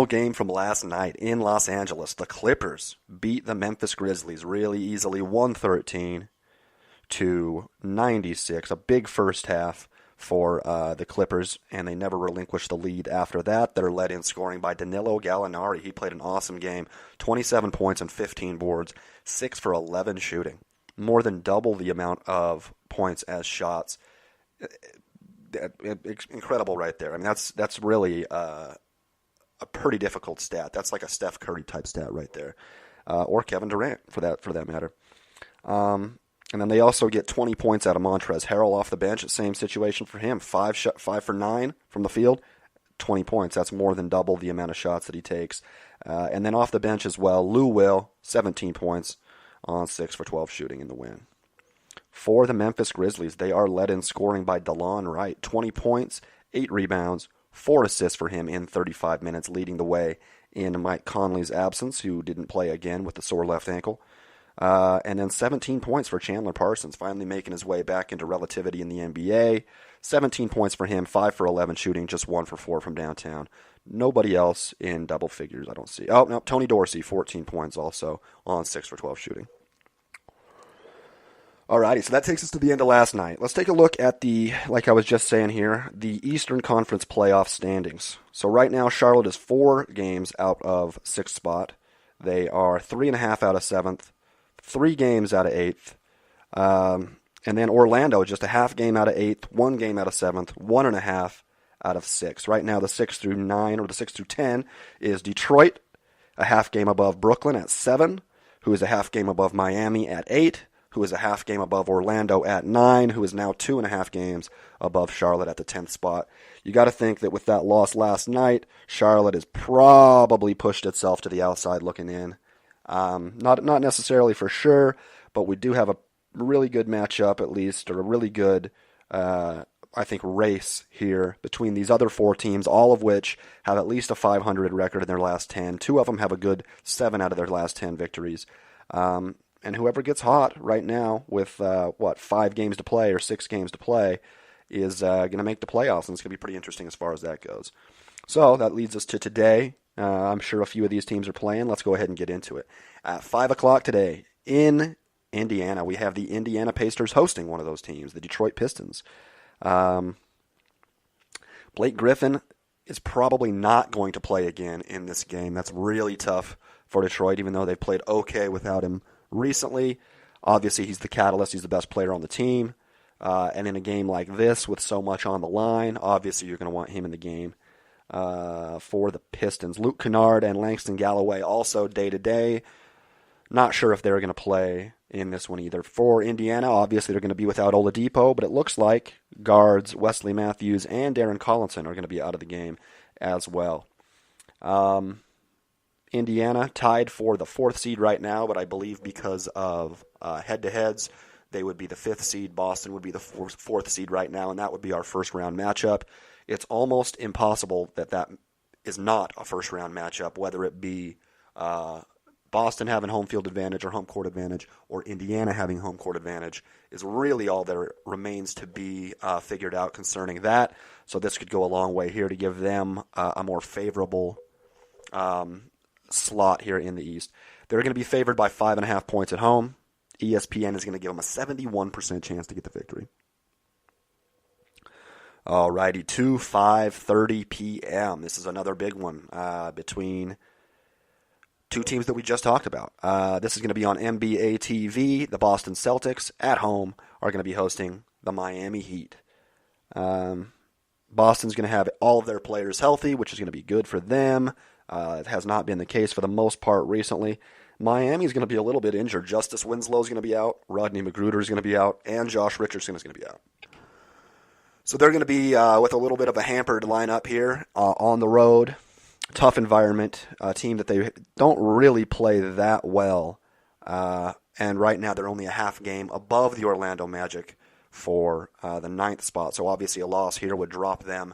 Game from last night in Los Angeles. The Clippers beat the Memphis Grizzlies really easily, 113 to 96. A big first half for the Clippers, and they never relinquished the lead after that. They're led in scoring by Danilo Gallinari. He played an awesome game, 27 points and 15 boards, 6 for 11 shooting, more than double the amount of points as shots. Incredible right there. I mean, that's really a pretty difficult stat. That's like a Steph Curry type stat right there, or Kevin Durant for that matter. And then they also get 20 points out of Montrezl Harrell off the bench. Same situation for him. 5 for 9 from the field, 20 points. That's more than double the amount of shots that he takes. And then off the bench as well, Lou Will, 17 points on 6 for 12 shooting in the win. For the Memphis Grizzlies, they are led in scoring by DeLon Wright, 20 points, 8 rebounds, 4 assists for him in 35 minutes, leading the way in Mike Conley's absence, who didn't play again with the sore left ankle. And then 17 points for Chandler Parsons, finally making his way back into relativity in the NBA. 17 points for him, 5 for 11 shooting, just 1 for 4 from downtown. Nobody else in double figures, I don't see. Oh, no, Tony Dorsey, 14 points also on 6 for 12 shooting. Alrighty, so that takes us to the end of last night. Let's take a look at like I was just saying here, the Eastern Conference playoff standings. So right now, Charlotte is 4 games out of 6th spot. They are 3.5 out of 7th, 3 games out of 8th. And then Orlando, just a half game out of 8th, 1 game out of 7th, 1.5 out of 6th. Right now, the 6 through 9, or the 6 through 10, is Detroit, a half game above Brooklyn at 7, who is a half game above Miami at 8, who is a half game above Orlando at 9, who is now 2.5 games above Charlotte at the 10th spot. You got to think that with that loss last night, Charlotte has probably pushed itself to the outside looking in. Not necessarily for sure, but we do have a really good matchup at least, or a really good, I think, race here between these other 4 teams, all of which have at least a 500 record in their last 10. 2 of them have a good 7 out of their last 10 victories. And whoever gets hot right now with, 5 games to play or 6 games to play is going to make the playoffs, and it's going to be pretty interesting as far as that goes. So that leads us to today. I'm sure a few of these teams are playing. Let's go ahead and get into it. At 5 o'clock today in Indiana, we have the Indiana Pacers hosting one of those teams, the Detroit Pistons. Blake Griffin is probably not going to play again in this game. That's really tough for Detroit, even though they've played okay without him recently. Obviously, he's the catalyst. He's the best player on the team. And in a game like this with so much on the line, obviously you're going to want him in the game. For the Pistons, Luke Kennard and Langston Galloway also day-to-day. Not sure if they're going to play in this one either. For Indiana, obviously they're going to be without Oladipo, but it looks like guards Wesley Matthews and Darren Collinson are going to be out of the game as well. Indiana tied for the 4th seed right now, but I believe because of head-to-heads, they would be the 5th seed. Boston would be the 4th seed right now, and that would be our first-round matchup. It's almost impossible that is not a first-round matchup, whether it be Boston having home field advantage or home court advantage, or Indiana having home court advantage, is really all there remains to be figured out concerning that. So this could go a long way here to give them a more favorable slot here in the East. They're going to be favored by 5.5 points at home. ESPN is going to give them a 71% chance to get the victory. Alrighty, 5:30 p.m. This is another big one between 2 teams that we just talked about. This is going to be on NBA TV. The Boston Celtics at home are going to be hosting the Miami Heat. Boston's going to have all of their players healthy, which is going to be good for them. It has not been the case for the most part recently. Miami's going to be a little bit injured. Justice Winslow's going to be out. Rodney McGruder is going to be out. And Josh Richardson is going to be out. So they're going to be with a little bit of a hampered lineup here on the road. Tough environment. A team that they don't really play that well. And right now they're only a half game above the Orlando Magic for the 9th spot. So obviously a loss here would drop them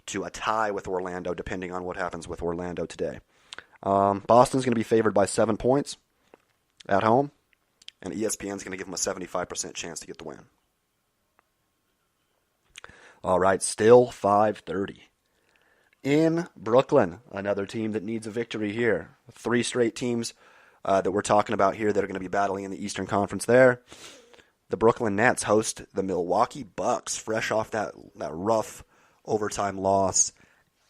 to a tie with Orlando, depending on what happens with Orlando today. Boston's going to be favored by 7 points at home, and ESPN's going to give them a 75% chance to get the win. All right, still 5:30. in Brooklyn. Another team that needs a victory here. 3 straight teams that we're talking about here that are going to be battling in the Eastern Conference there. The Brooklyn Nets host the Milwaukee Bucks, fresh off that rough overtime loss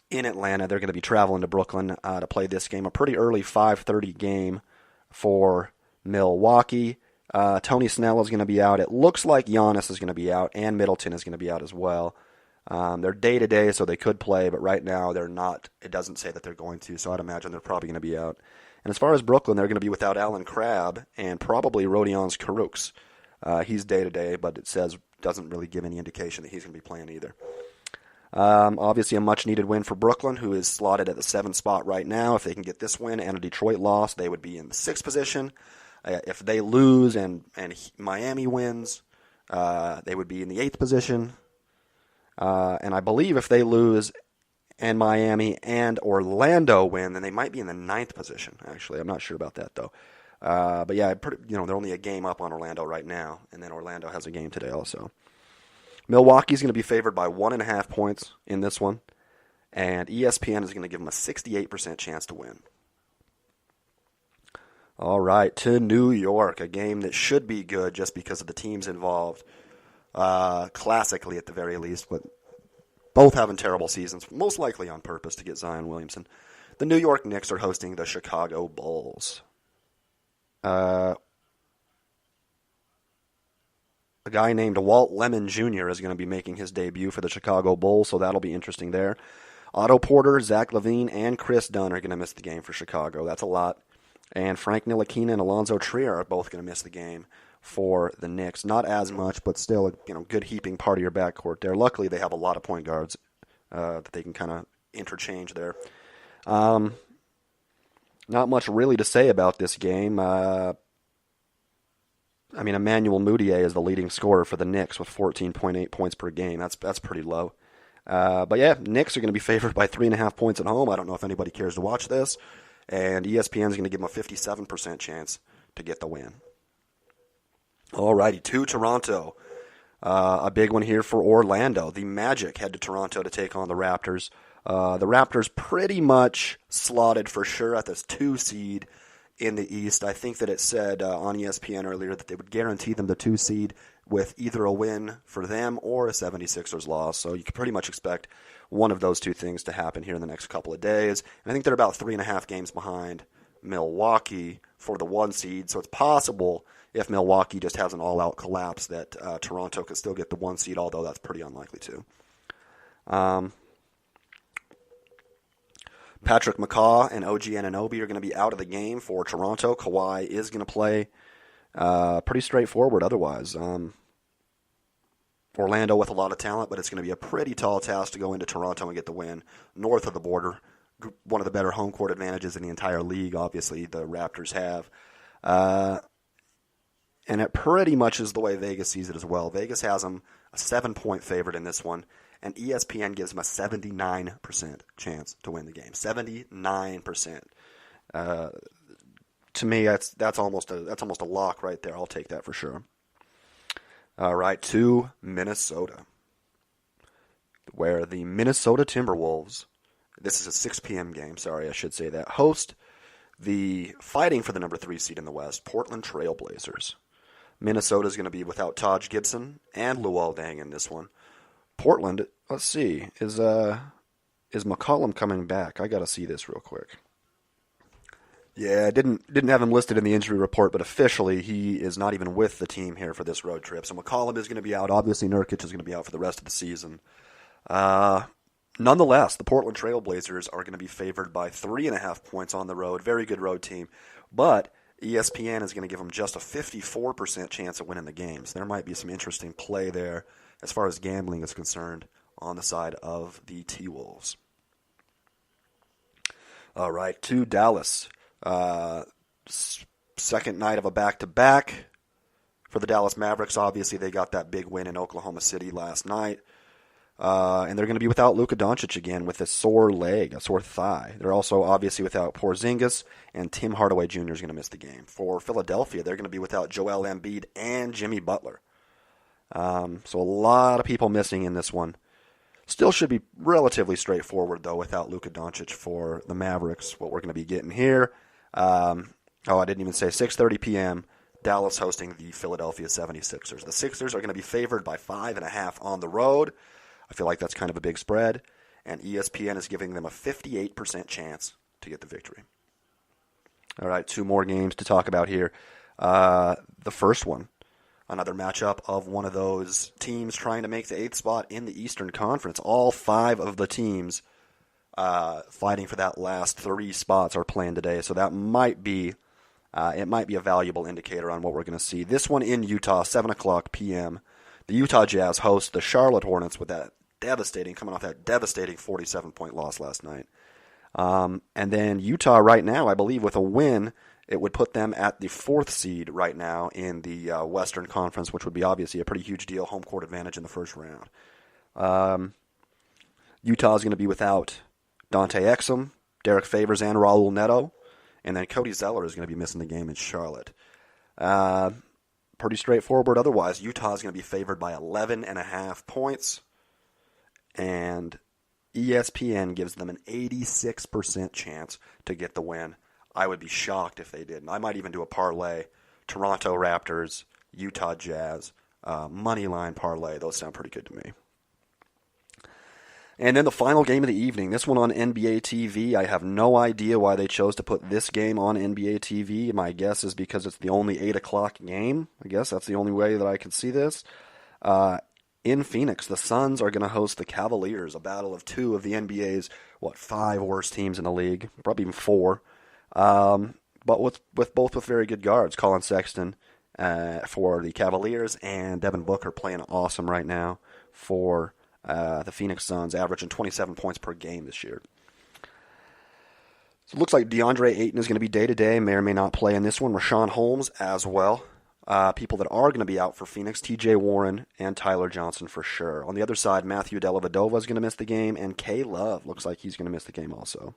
in Atlanta. They're going to be traveling to Brooklyn to play this game. A pretty early 5:30 game for Milwaukee. Tony Snell is going to be out. It looks like Giannis is going to be out, and Middleton is going to be out as well. They're day-to-day, so they could play, but right now they're not. It doesn't say that they're going to, so I'd imagine they're probably going to be out. And as far as Brooklyn, they're going to be without Alan Crabb and probably Rodions Kurucs. He's day-to-day, but it doesn't really give any indication that he's going to be playing either. Obviously a much-needed win for Brooklyn, who is slotted at the 7th spot right now. If they can get this win and a Detroit loss, they would be in the 6th position. If they lose and Miami wins, they would be in the 8th position. And I believe if they lose and Miami and Orlando win, then they might be in the 9th position, actually. I'm not sure about that, though. But yeah, they're only a game up on Orlando right now, and then Orlando has a game today also. Milwaukee's going to be favored by 1.5 points in this one, and ESPN is going to give them a 68% chance to win. All right, to New York, a game that should be good just because of the teams involved, classically at the very least, but both having terrible seasons, most likely on purpose to get Zion Williamson. The New York Knicks are hosting the Chicago Bulls. A guy named Walt Lemon Jr. is going to be making his debut for the Chicago Bulls, so that'll be interesting there. Otto Porter, Zach LaVine, and Chris Dunn are going to miss the game for Chicago. That's a lot. And Frank Ntilikina and Alonzo Trier are both going to miss the game for the Knicks. Not as much, but still a good heaping part of your backcourt there. Luckily, they have a lot of point guards that they can kind of interchange there. Not much really to say about this game. Emmanuel Mudiay is the leading scorer for the Knicks with 14.8 points per game. That's pretty low. But yeah, Knicks are going to be favored by 3.5 points at home. I don't know if anybody cares to watch this. And ESPN is going to give them a 57% chance to get the win. Alrighty, to Toronto. A big one here for Orlando. The Magic head to Toronto to take on the Raptors. The Raptors pretty much slotted for sure at this 2 seed in the East. I think that it said on ESPN earlier that they would guarantee them the 2 seed with either a win for them or a 76ers loss. So you can pretty much expect one of those 2 things to happen here in the next couple of days. And I think they're about 3.5 games behind Milwaukee for the 1 seed. So it's possible if Milwaukee just has an all-out collapse that Toronto could still get the 1 seed, although that's pretty unlikely too. Patrick McCaw and OG Anunoby are going to be out of the game for Toronto. Kawhi is going to play. Pretty straightforward otherwise. Orlando with a lot of talent, but it's going to be a pretty tall task to go into Toronto and get the win north of the border. One of the better home court advantages in the entire league, obviously, the Raptors have. And it pretty much is the way Vegas sees it as well. Vegas has them a 7-point favorite in this one, and ESPN gives them a 79% chance to win the game. 79%. To me, that's almost a lock right there. I'll take that for sure. All right, to Minnesota, where the Minnesota Timberwolves, this is a 6 p.m. game, sorry, I should say that, host the fighting for the number 3 seed in the West, Portland Trail Blazers. Minnesota is going to be without Taj Gibson and Luol Deng in this one. Portland, let's see, is McCollum coming back? I got to see this real quick. Yeah, I didn't have him listed in the injury report, but officially he is not even with the team here for this road trip. So McCollum is going to be out. Obviously, Nurkic is going to be out for the rest of the season. Nonetheless, the Portland Trail Blazers are going to be favored by 3.5 points on the road. Very good road team. But ESPN is going to give them just a 54% chance of winning the game. So there might be some interesting play there as far as gambling is concerned on the side of the T-Wolves. All right, to Dallas. Second night of a back-to-back for the Dallas Mavericks. Obviously, they got that big win in Oklahoma City last night. And they're going to be without Luka Doncic again with a sore leg, a sore thigh. They're also obviously without Porzingis, and Tim Hardaway Jr. is going to miss the game. For Philadelphia, they're going to be without Joel Embiid and Jimmy Butler. So a lot of people missing in this one. Still should be relatively straightforward, though, without Luka Doncic for the Mavericks, what we're going to be getting here. I didn't even say 6:30 p.m., Dallas hosting the Philadelphia 76ers. The Sixers are going to be favored by 5.5 on the road. I feel like that's kind of a big spread, and ESPN is giving them a 58% chance to get the victory. All right, 2 more games to talk about here. The first one, another matchup of one of those teams trying to make the 8th spot in the Eastern Conference. All 5 of the teams fighting for that last 3 spots are playing today, so that might be a valuable indicator on what we're going to see. This one in Utah, 7 o'clock p.m. The Utah Jazz host the Charlotte Hornets with coming off that devastating 47-point loss last night. And then Utah right now, I believe with a win, it would put them at the 4th seed right now in the Western Conference, which would be obviously a pretty huge deal, home court advantage in the first round. Utah is going to be without Dante Exum, Derek Favors, and Raul Neto. And then Cody Zeller is going to be missing the game in Charlotte. Pretty straightforward otherwise. Utah is going to be favored by 11.5 points. And ESPN gives them an 86% chance to get the win. I would be shocked if they didn't. I might even do a parlay. Toronto Raptors, Utah Jazz, money line parlay. Those sound pretty good to me. And then the final game of the evening, this one on NBA TV. I have no idea why they chose to put this game on NBA TV. My guess is because it's the only 8 o'clock game. I guess that's the only way that I can see this. In Phoenix, the Suns are going to host the Cavaliers, a battle of 2 of the NBA's, 5 worst teams in the league, probably even 4. But with very good guards, Colin Sexton for the Cavaliers and Devin Booker playing awesome right now for the Phoenix Suns, averaging 27 points per game this year. So it looks like DeAndre Ayton is going to be day-to-day, may or may not play in this one. Rashawn Holmes as well. People that are going to be out for Phoenix, T.J. Warren and Tyler Johnson for sure. On the other side, Matthew Dellavedova is going to miss the game, and K. Love looks like he's going to miss the game also.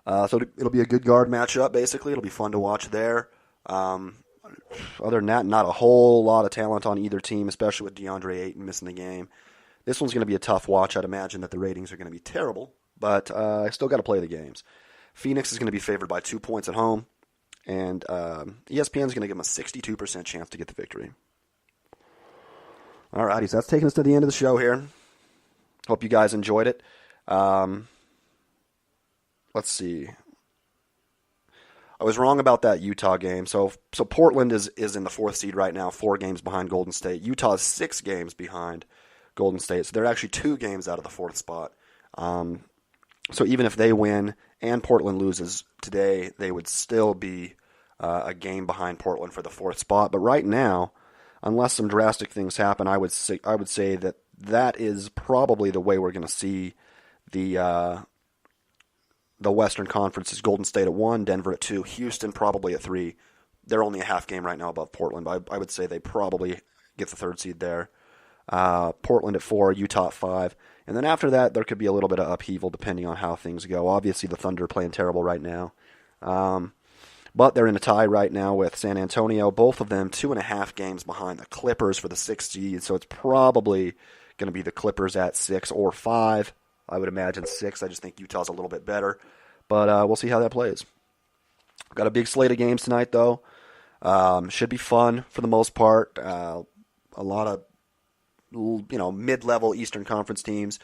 So it'll be a good guard matchup, basically. It'll be fun to watch there. Other than that, not a whole lot of talent on either team, especially with DeAndre Ayton missing the game. This one's going to be a tough watch. I'd imagine that the ratings are going to be terrible, but I still got to play the games. Phoenix is going to be favored by 2 points at home, and ESPN is going to give them a 62% chance to get the victory. All righty, so that's taking us to the end of the show here. Hope you guys enjoyed it. Let's see. I was wrong about that Utah game. So Portland is in the 4th seed right now, 4 games behind Golden State. Utah is 6 games behind Golden State. So they're actually 2 games out of the 4th spot. So even if they win and Portland loses today, they would still be a game behind Portland for the 4th spot. But right now, unless some drastic things happen, I would say that is probably the way we're going to see the Western Conference is Golden State at 1, Denver at 2, Houston probably at 3. They're only a half game right now above Portland, but I would say they probably get the 3rd seed there. Portland at 4, Utah at 5. And then after that, there could be a little bit of upheaval depending on how things go. Obviously, the Thunder are playing terrible right now. But they're in a tie right now with San Antonio. Both of them 2.5 games behind the Clippers for the 6th seed, so it's probably going to be the Clippers at 6 or 5. I would imagine 6. I just think Utah's a little bit better. But we'll see how that plays. Got a big slate of games tonight, though. Should be fun for the most part. A lot of mid-level Eastern Conference teams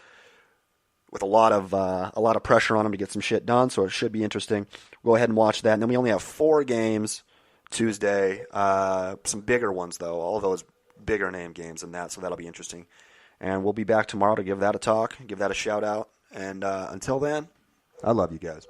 with a lot of pressure on them to get some shit done. So it should be interesting. Go ahead and watch that. And then we only have 4 games Tuesday. Some bigger ones, though. All those bigger name games and that. So that'll be interesting. And we'll be back tomorrow to give that a talk, give that a shout out. And until then, I love you guys.